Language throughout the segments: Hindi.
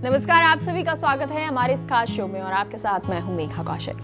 नमस्कार, आप सभी का स्वागत है हमारे इस खास शो में और आपके साथ मैं हूं मेघा कौशिक।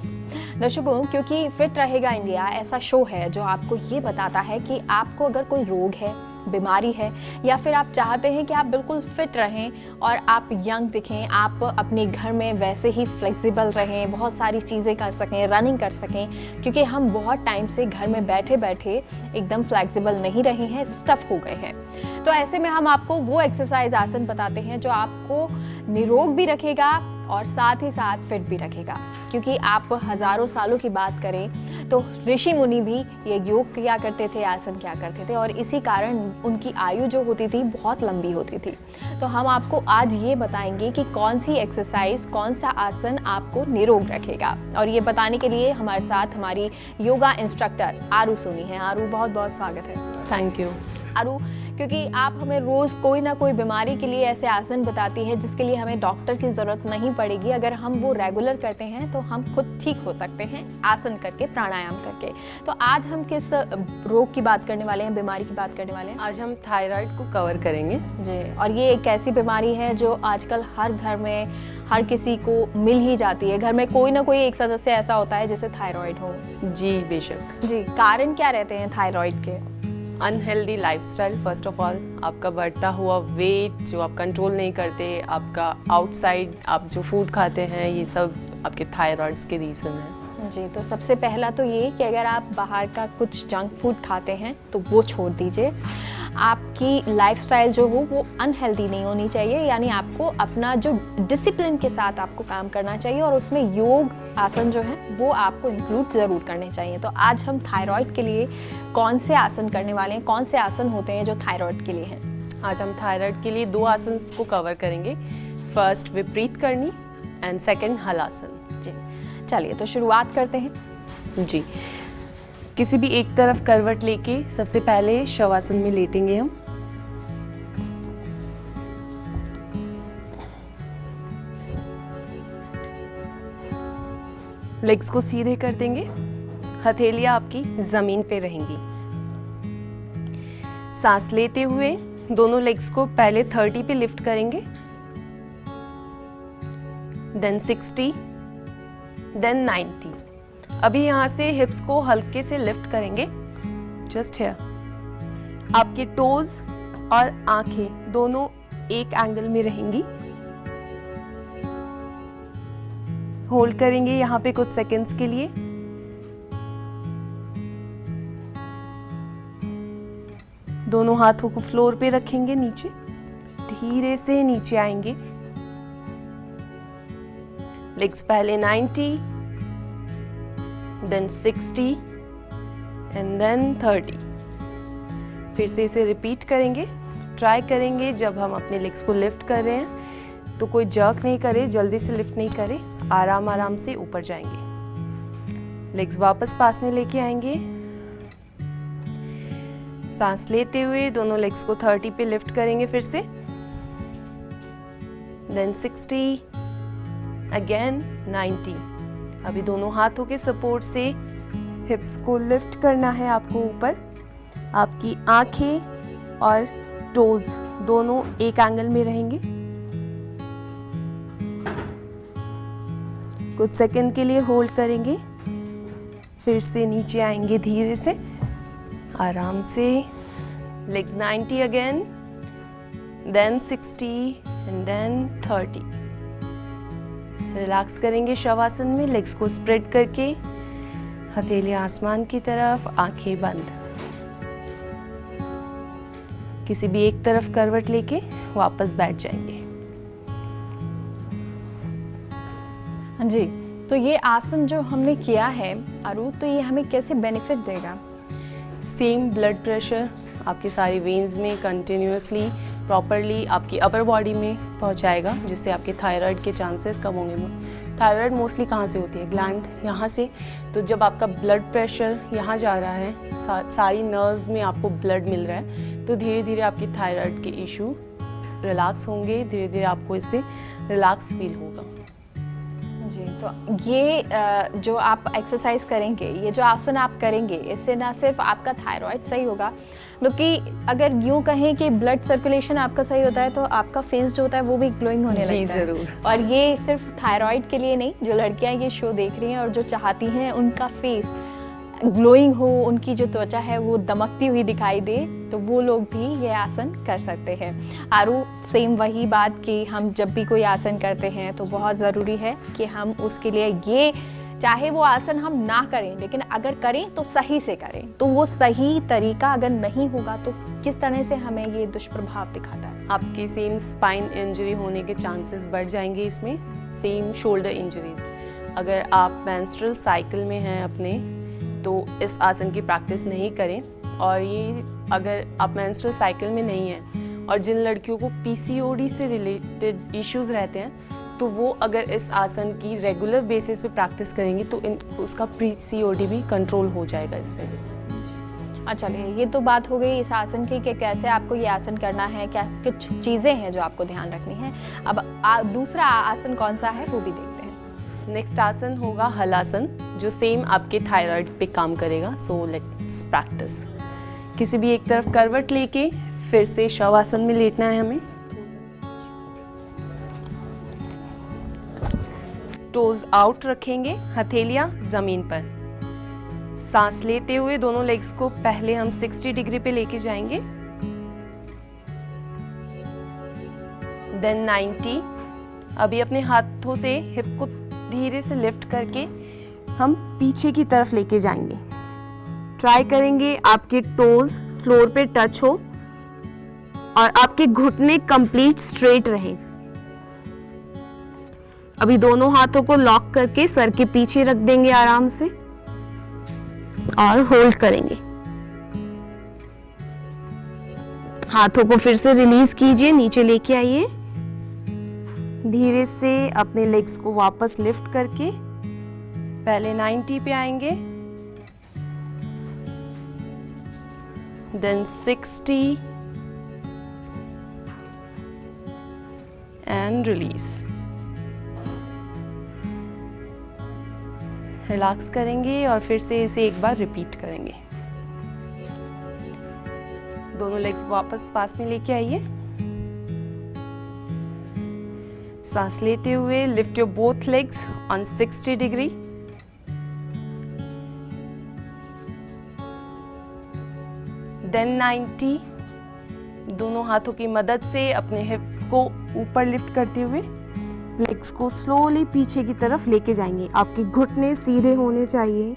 दर्शकों, क्योंकि फिट रहेगा इंडिया ऐसा शो है जो आपको ये बताता है कि आपको अगर कोई रोग है, बीमारी है या फिर आप चाहते हैं कि आप बिल्कुल फिट रहें और आप यंग दिखें, आप अपने घर में वैसे ही फ्लेक्सिबल रहें, बहुत सारी चीज़ें कर सकें, रनिंग कर सकें, क्योंकि हम बहुत टाइम से घर में बैठे बैठे एकदम फ्लेक्सिबल नहीं रहे हैं, स्टफ हो गए हैं। तो ऐसे में हम आपको वो एक्सरसाइज आसन बताते हैं जो आपको निरोग भी रखेगा और साथ ही साथ फिट भी रखेगा। क्योंकि आप हज़ारों सालों की बात करें तो ऋषि मुनि भी ये योग किया करते थे, आसन किया करते थे और इसी कारण उनकी आयु जो होती थी बहुत लंबी होती थी। तो हम आपको आज ये बताएंगे कि कौन सी एक्सरसाइज, कौन सा आसन आपको निरोग रखेगा। और ये बताने के लिए हमारे साथ हमारी योगा इंस्ट्रक्टर आरू सोनी है। आरू, बहुत बहुत स्वागत है। थैंक यू आरू, क्योंकि आप हमें रोज़ कोई ना कोई बीमारी के लिए ऐसे आसन बताती है जिसके लिए हमें डॉक्टर की ज़रूरत नहीं पड़ेगी। अगर हम वो रेगुलर करते हैं तो हम खुद ठीक हो सकते हैं आसन करके, प्राणायाम करके। तो आज हम किस रोग की बात करने वाले हैं, बीमारी की बात करने वाले हैं? आज हम थायराइड को कवर करेंगे जी, और ये एक ऐसी बीमारी है जो आजकल हर घर में हर किसी को मिल ही जाती है। घर में कोई ना कोई एक सदस्य ऐसा होता है जिसे थायराइड हो। जी बेशक। जी, कारण क्या रहते हैं थायराइड के? Unhealthy lifestyle, first of all आपका बढ़ता हुआ वेट जो आप कंट्रोल नहीं करते, आपका आउटसाइड आप जो फूड खाते हैं, ये सब आपके थायराइड्स के रीज़न है। जी, तो सबसे पहला तो ये कि अगर आप बाहर का कुछ जंक फूड खाते हैं तो वो छोड़ दीजिए। आपकी लाइफस्टाइल जो हो वो अनहेल्दी नहीं होनी चाहिए, यानी आपको अपना जो डिसिप्लिन के साथ आपको काम करना चाहिए और उसमें योग आसन जो है वो आपको इंक्लूड ज़रूर करने चाहिए। तो आज हम थायराइड के लिए कौन से आसन करने वाले हैं, कौन से आसन होते हैं जो थायराइड के लिए हैं? आज हम थायराइड के लिए 2 आसन को कवर करेंगे। फर्स्ट विपरीत करनी एंड सेकंड हलासन। जी, चलिए तो शुरुआत करते हैं। जी, किसी भी एक तरफ करवट लेके सबसे पहले शवासन में लेटेंगे हम। लेग्स को सीधे कर देंगे, हथेलियां आपकी जमीन पे रहेंगी। सांस लेते हुए दोनों लेग्स को पहले 30 पे लिफ्ट करेंगे, देन 60, देन 90। अभी यहाँ से हिप्स को हल्के से लिफ्ट करेंगे, जस्ट हियर। आपके टोज और आंखें दोनों एक एंगल में रहेंगी। होल्ड करेंगे यहाँ पे कुछ सेकंड्स के लिए। दोनों हाथों को फ्लोर पे रखेंगे, नीचे धीरे से नीचे आएंगे। लेग्स पहले 90, देन 60 एंड देन 30। फिर से इसे रिपीट करेंगे। ट्राई करेंगे जब हम अपने लेग्स को लिफ्ट कर रहे हैं तो कोई जर्क नहीं करे, जल्दी से लिफ्ट नहीं करे, आराम आराम से ऊपर जाएंगे। लेग्स वापस पास में लेके आएंगे। सांस लेते हुए दोनों लेग्स को 30 पे लिफ्ट करेंगे फिर से, देन 60, अगेन 90। अभी दोनों हाथों के सपोर्ट से हिप्स को लिफ्ट करना है आपको ऊपर। आपकी आंखें और टोज दोनों एक एंगल में रहेंगे। कुछ सेकंड के लिए होल्ड करेंगे, फिर से नीचे आएंगे धीरे से, आराम से। Legs 90 again, then 60 and then 30। Relax करेंगे शवासन में, लेग्स को स्प्रेड करके, हथेलियां आसमान की तरफ, आंखें बंद। किसी भी एक तरफ करवट लेके वापस बैठ जाएंगे। जी, तो ये आसन जो हमने किया है आरू, तो ये हमें कैसे बेनिफिट देगा? सेम ब्लड प्रेशर आपके सारी वेन्स में कंटिन्यूअसली प्रॉपरली आपकी अपर बॉडी में पहुंचाएगा, जिससे आपके थायराइड के चांसेस कम होंगे। थायराइड मोस्टली कहाँ से होती है? ग्लैंड, यहाँ से। तो जब आपका ब्लड प्रेशर यहाँ जा रहा है, सारी नर्व्स में आपको ब्लड मिल रहा है, तो धीरे धीरे आपकी थायराइड के इशू रिलैक्स होंगे, धीरे धीरे आपको इससे रिलैक्स फील होगा। जी, तो ये जो आप एक्सरसाइज करेंगे, ये जो आसन आप करेंगे, इससे ना सिर्फ आपका थायराइड सही होगा क्योंकि अगर यूँ कहें कि ब्लड सर्कुलेशन आपका सही होता है तो आपका फेस जो होता है वो भी ग्लोइंग होने जी, लगता है। ज़रूर। और ये सिर्फ थायराइड के लिए नहीं, जो लड़कियां ये शो देख रही हैं और जो चाहती हैं उनका फेस ग्लोइंग हो, उनकी जो त्वचा है वो दमकती हुई दिखाई दे, तो वो लोग भी ये आसन कर सकते हैं। आरू, सेम वही बात कि हम जब भी कोई आसन करते हैं तो बहुत ज़रूरी है कि हम उसके लिए ये, चाहे वो आसन हम ना करें लेकिन अगर करें तो सही से करें। तो वो सही तरीका अगर नहीं होगा तो किस तरह से हमें ये दुष्प्रभाव दिखाता है? आपकी सेम स्पाइन इंजरी होने के चांसेस बढ़ जाएंगे इसमें, सेम शोल्डर इंजरीज। अगर आप मेंस्ट्रुअल साइकिल में हैं अपने तो इस आसन की प्रैक्टिस नहीं करें। और ये अगर आप मेंस्ट्रुअल साइकिल में नहीं हैं और जिन लड़कियों को पीसीओडी से रिलेटेड इश्यूज रहते हैं तो वो अगर इस आसन की रेगुलर बेसिस पे प्रैक्टिस करेंगी तो उसका पीसीओडी भी कंट्रोल हो जाएगा इससे। चलिए, ये तो बात हो गई इस आसन की कि कैसे आपको ये आसन करना है, क्या कुछ चीज़ें हैं जो आपको ध्यान रखनी है। अब दूसरा आसन कौन सा है वो भी देखते हैं। नेक्स्ट आसन होगा हलासन, जो सेम आपके थायराइड पे काम करेगा। So let's practice. किसी भी एक तरफ करवट लेके फिर से शवासन में लेटना है हमें। टोज आउट रखेंगे, हथेलियां जमीन पर। सांस लेते हुए दोनों लेग्स को पहले हम 60 डिग्री पे लेके जाएंगे, देन 90। अभी अपने हाथों से हिप को धीरे से लिफ्ट करके हम पीछे की तरफ लेके जाएंगे। ट्राई करेंगे आपके टोज फ्लोर पे टच हो और आपके घुटने कंप्लीट स्ट्रेट रहें। अभी दोनों हाथों को लॉक करके सर के पीछे रख देंगे आराम से और होल्ड करेंगे। हाथों को फिर से रिलीज कीजिए, नीचे लेके आइए। धीरे से अपने लेग्स को वापस लिफ्ट करके पहले 90 पे आएंगे, देन 60 एंड रिलीज। रिलैक्स करेंगे और फिर से इसे एक बार रिपीट करेंगे। दोनों लेग्स वापस पास में लेके आइए। सांस लेते हुए lift your both legs on 60 degree. Then 90। दोनों हाथों की मदद से अपने हिप को ऊपर लिफ्ट करते हुए लेग्स को स्लोली पीछे की तरफ लेके जाएंगे। आपके घुटने सीधे होने चाहिए।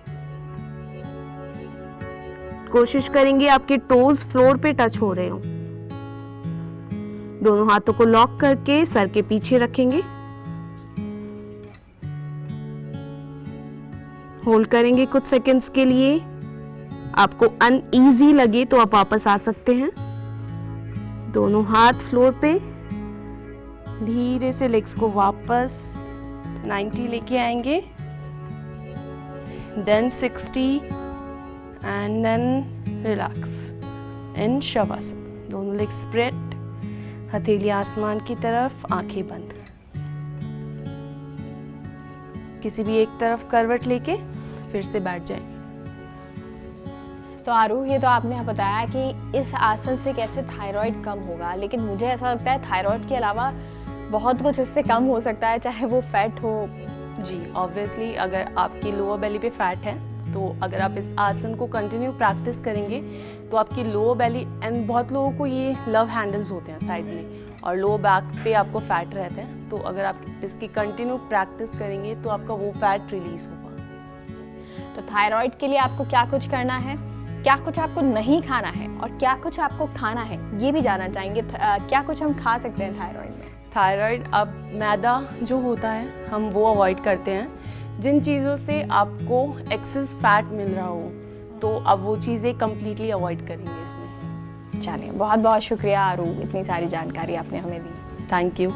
कोशिश करेंगे आपके टोज फ्लोर पे टच हो रहे हो। दोनों हाथों को लॉक करके सर के पीछे रखेंगे, होल्ड करेंगे कुछ सेकंड्स के लिए। आपको अनईजी लगे तो आप वापस आ सकते हैं। दोनों हाथ फ्लोर पे, धीरे से लेग्स को वापस 90 लेके आएंगे, then 60 and then relax in shavasana. दोनों लेग स्प्रेड, हथेली आसमान की तरफ, आंखें बंद। किसी भी एक तरफ करवट लेके फिर से बैठ जाएंगे। तो आरू, ये तो आपने बताया कि इस आसन से कैसे थायराइड कम होगा, लेकिन मुझे ऐसा लगता है थायराइड के अलावा बहुत कुछ इससे कम हो सकता है, चाहे वो फैट हो। जी, ऑब्वियसली अगर आपकी लोअर बेली पे फैट है तो अगर आप इस आसन को कंटिन्यू प्रैक्टिस करेंगे तो आपकी लोअर बेली, एंड बहुत लोगों को ये लव हैंडल्स होते हैं साइड में और लोअर बैक पे आपको फैट रहता है, तो अगर आप इसकी कंटिन्यू प्रैक्टिस करेंगे तो आपका वो फैट रिलीज होगा। तो थायराइड के लिए आपको क्या कुछ करना है, क्या कुछ आपको नहीं खाना है और क्या कुछ आपको खाना है, ये भी जानना चाहेंगे। क्या कुछ हम खा सकते हैं थायराइड में? थायराइड, अब मैदा जो होता है हम वो अवॉइड करते हैं। जिन चीज़ों से आपको एक्सेस फैट मिल रहा हो तो अब वो चीज़ें कंप्लीटली अवॉइड करेंगे इसमें। चलिए, बहुत बहुत शुक्रिया आरू, इतनी सारी जानकारी आपने हमें दी। Thank you.